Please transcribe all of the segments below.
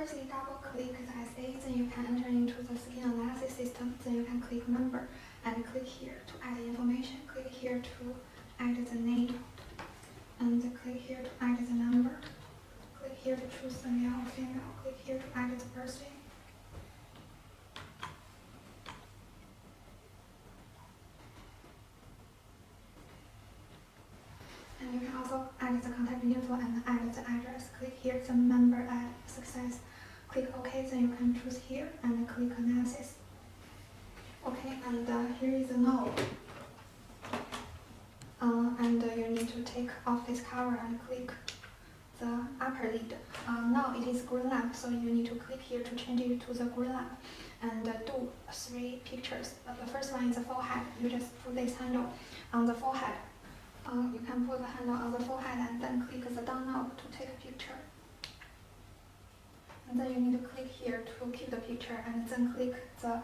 firstly double click the SA, then you can enter into the skin analysis system, then you can click member and click here to add information, click here to add the name, and click here to add the number, click here to choose the male or female, click here to add the birthday. And you can also add the contact info and add the address. Click here the member add success. Click OK, then you can choose here and click analysis. Okay, and here is the node. And you need to take off this cover and click the upper lid. Now it is green lamp, so you need to click here to change it to the green lamp and do 3 pictures. The first one is the forehead. You just put this handle on the forehead. You can put the handle on the forehead and then click the down knob to take a picture. And then you need to click here to keep the picture and then click the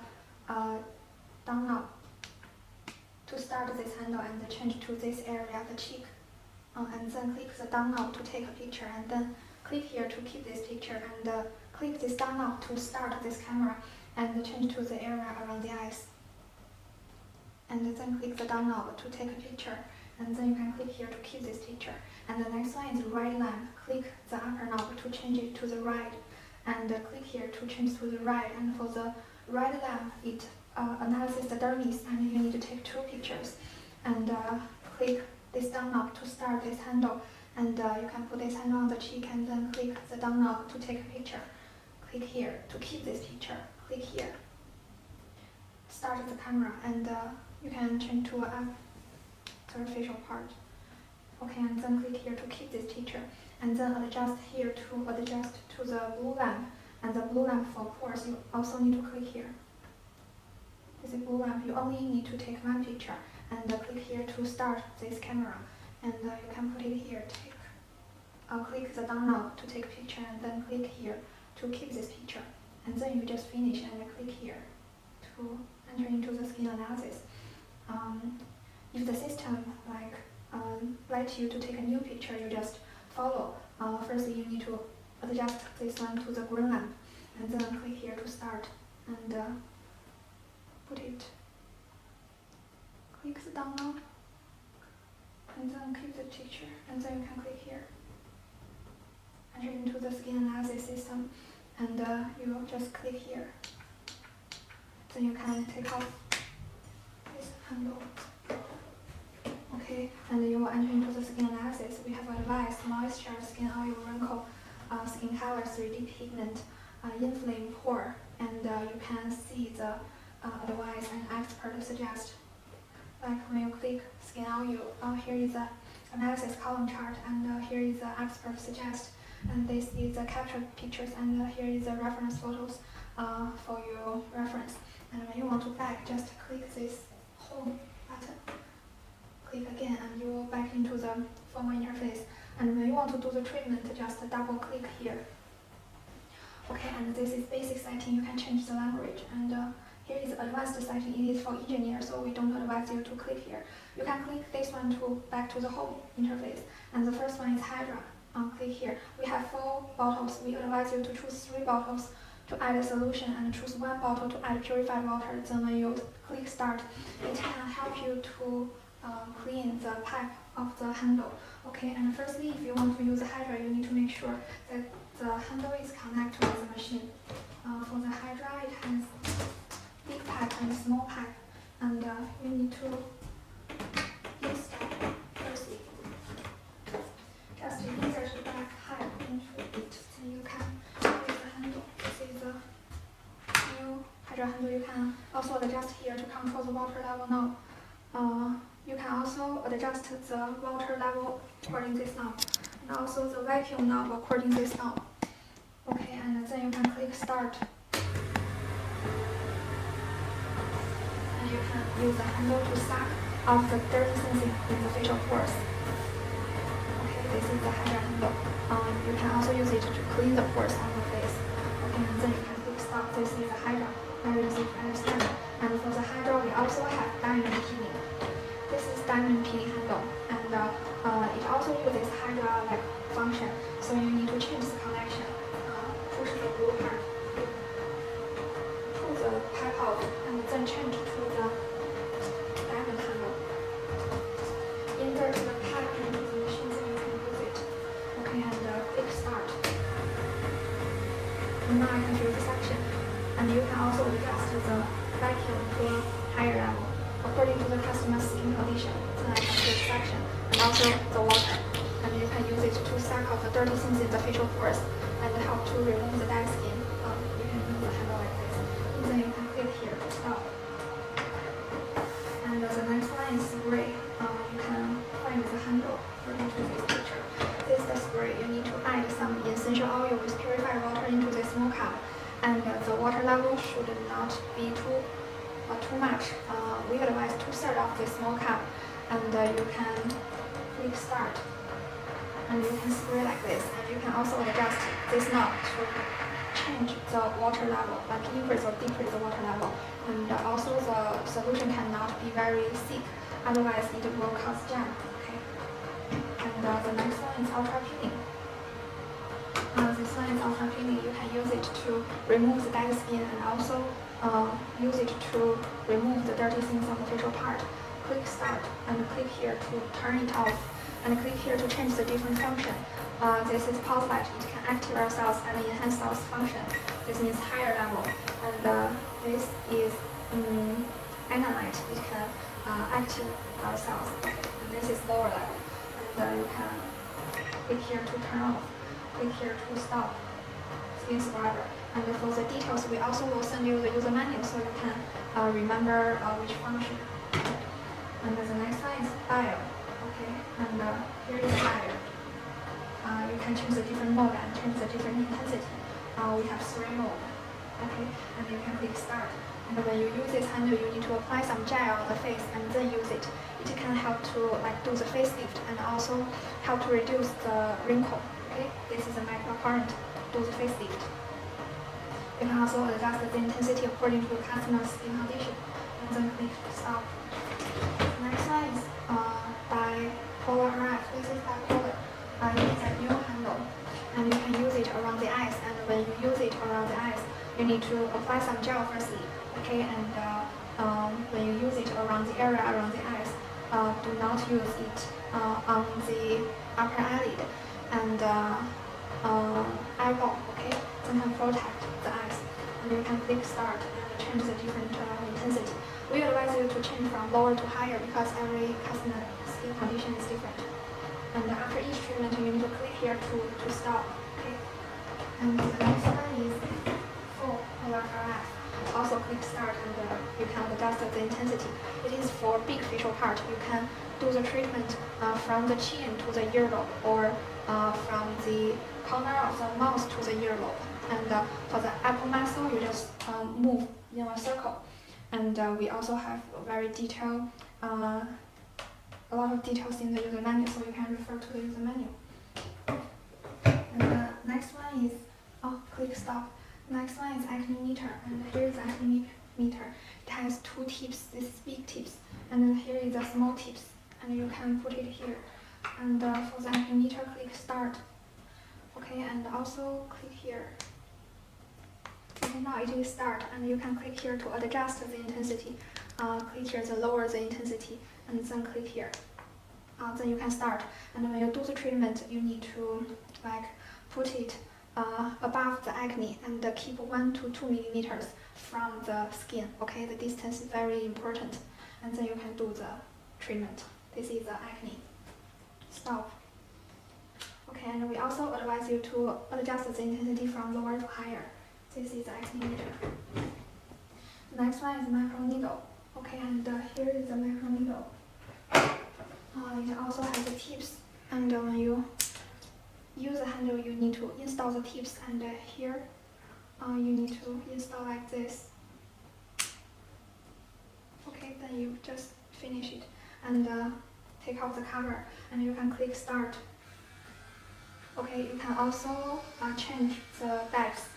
down knob to start this handle and change to this area, the cheek. And then click the down knob to take a picture and then click here to keep this picture and click this down knob to start this camera and change to the area around the eyes. And then click the down knob to take a picture. And then you can click here to keep this picture. And the next one is right lamp. Click the upper knob to change it to the right. And click here to change to the right. And for the right lamp, it analyzes the dermis, and you need to take 2 pictures. And click this down knob to start this handle. And you can put this handle on the cheek and then click the down knob to take a picture. Click here to keep this picture. Click here. Start the camera, and you can change to a facial part. Okay, and then click here to keep this picture, and then adjust here to adjust to the blue lamp. And the blue lamp for pores, you also need to click here. This is blue lamp. You only need to take 1 picture, and click here to start this camera. And you can put it here. Click the down knob to take a picture, and then click here to keep this picture. And then you just finish and click here to enter into the skin analysis. If the system let you to take a new picture, you just follow. Firstly, you need to adjust this one to the green lamp, and then click here to start and put it. Click the down knob, and then keep the picture, and then you can click here. Enter into the skin analysis system, and you just click here. Then you can take off this handle. Okay, and you will enter into the skin analysis. We have advice, moisture, skin oil, wrinkle, skin color, 3D pigment, inflamed pore, and you can see the advice and expert suggest. Like when you click skin oil, here is the analysis column chart, and here is the expert suggest, and this is the captured pictures, and here is the reference photos for your reference. And when you want to back, just click this home button. Click again, and you will back into the formal interface. And when you want to do the treatment, just double click here. Okay, and this is basic setting. You can change the language. And here is advanced setting. It is for engineers, so we don't advise you to click here. You can click this one to back to the home interface. And the first one is Hydra. Click here. We have 4 bottles. We advise you to choose 3 bottles to add a solution and choose 1 bottle to add purified water. Then when you click start, it can help you to clean the pipe of the handle. Okay, and firstly, if you want to use Hydra, you need to make sure that the handle is connected with the machine. For the Hydra, it has big pipe and small pipe, and you need to install firstly. Just insert the back pipe into it, then you can use the handle. This is the new Hydra handle. You can also adjust here to control the water level now. You can also adjust the water level according to this knob, and also the vacuum knob according to this knob. Okay, and then you can click start. And you can use the handle to suck off the dirty sensing in the facial pores. Okay, this is the Hydra handle. You can also use it to clean the pores on the face. Okay, and then you can click stop. This is the Hydra. Very easy to understand. And for the Hydra, we also have diamond peeling. This is diamond peeling handle, and it also uses Hydra-like function, so you need to change the connection. Push the blue Okay, and click start. And now I can choose the section. And you can also adjust the vacuum to a higher level according to the customer's skin condition. Then I can choose section and also the water. And you can use it to suck out the dirty things in the facial pores and help to remove the dead skin. You can use the handle like this. And then you can click here to stop. And the next one is spray. You can find the handle according to this picture. This is the spray. You need to add some essential oil with purified water into this small cup. And the water level should not be too much. We advise 2/3 of this small cup. And you can click start. And you can spray like this. And you can also adjust this knob to change the water level, like increase or decrease the water level. And also the solution cannot be very thick, otherwise it will cause jam. Okay. And the next one is ultra peeling. This one is ultra peeling. You can use it to remove the dead skin and also use it to remove the dirty things on the facial part. Click start and click here to turn it off. And click here to change the different function. This is pulse light. It can activate our cells and enhance cells function. This means higher level. And this is analyte. It can activate our cells. And this is lower level. And you can click here to turn off. Click here to stop. Skin scrubber. And for the details, we also will send you the user manual so you can remember which function. And the next one is dial. Okay, and here is dial. You can choose the different mode and change the different intensity. We have 3 modes. Okay, and you can click start. And when you use this handle, you need to apply some gel on the face and then use it. It can help to do the facelift and also help to reduce the wrinkle. Okay, this is a microcurrent. Do the facelift. You can also adjust the intensity according to the customer's skin condition, and then click stop. Next one is bipolar RF. This is bipolar. It is a new handle, and you can use it around the eyes. And when you use it around the eyes, you need to apply some gel firstly. Okay, and when you use it around the area around the eyes, do not use it on the upper eyelid and eyeball. Okay, then can protect the eyes. And you can click start and change the different intensity. We advise you to change from lower to higher because every customer skin condition is different. And after each treatment, you need to click here to stop. Okay. And the next one is full polar RF. Also click start and you can adjust the intensity. It is for big facial part. You can do the treatment from the chin to the earlobe or from the corner of the mouth to the earlobe. And for the upper muscle, you just move in a circle. And we also have very detailed, a lot of details in the user manual, so you can refer to the user manual. And the next one is, click stop. Next one is acne meter, and here is acne meter. It has 2 tips. This is big tips, and then here is the small tips, and you can put it here. And for the acne meter, click start. Okay, and also click here. Okay, now it is start, and you can click here to adjust the intensity. Click here to lower the intensity, and then click here. Then you can start. And when you do the treatment, you need to put it above the acne and keep 1 to 2 millimeters from the skin. Okay, the distance is very important. And then you can do the treatment. This is the acne. Stop. Okay, and we also advise you to adjust the intensity from lower to higher. This is the acne meter. Next one is micro needle. Okay, and here is the micro needle. It also has the tips, and when you use the handle, you need to install the tips, and here you need to install like this. Okay, then you just finish it and take off the cover, and you can click start. Okay, you can also change the depth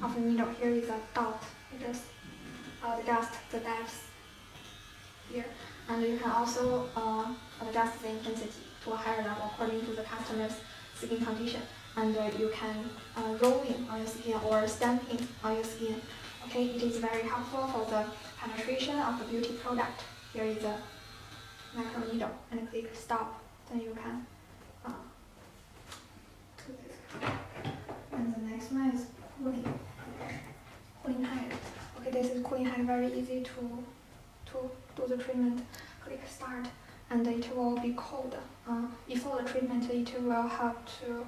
of the needle. Here is a dot. You just adjust the depth here, and you can also adjust the intensity to a higher level according to the customer's skin condition. And you can rolling on your skin or stamping on your skin. Okay, it is very helpful for the penetration of the beauty product. Here is a micro needle, and click stop. Then you can and very easy to do the treatment. Click start, and it will be cold. Before the treatment, it will help to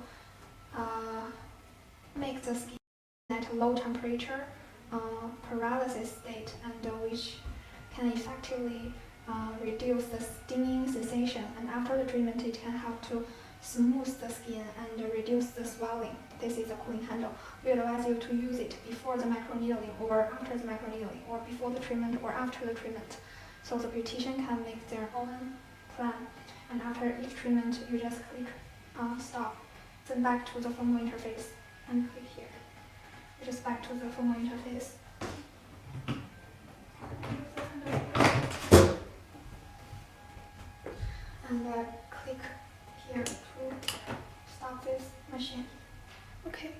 make the skin at low temperature, paralysis state, and which can effectively reduce the stinging sensation. And after the treatment, it can help to smooth the skin and reduce the swelling. This is a cooling handle. We advise you to use it before the microneedling or after the microneedling, or before the treatment or after the treatment, so the beautician can make their own plan. And after each treatment, you just click stop, then back to the formal interface, and click here. Just back to the formal interface. And click here to stop this machine. Okay.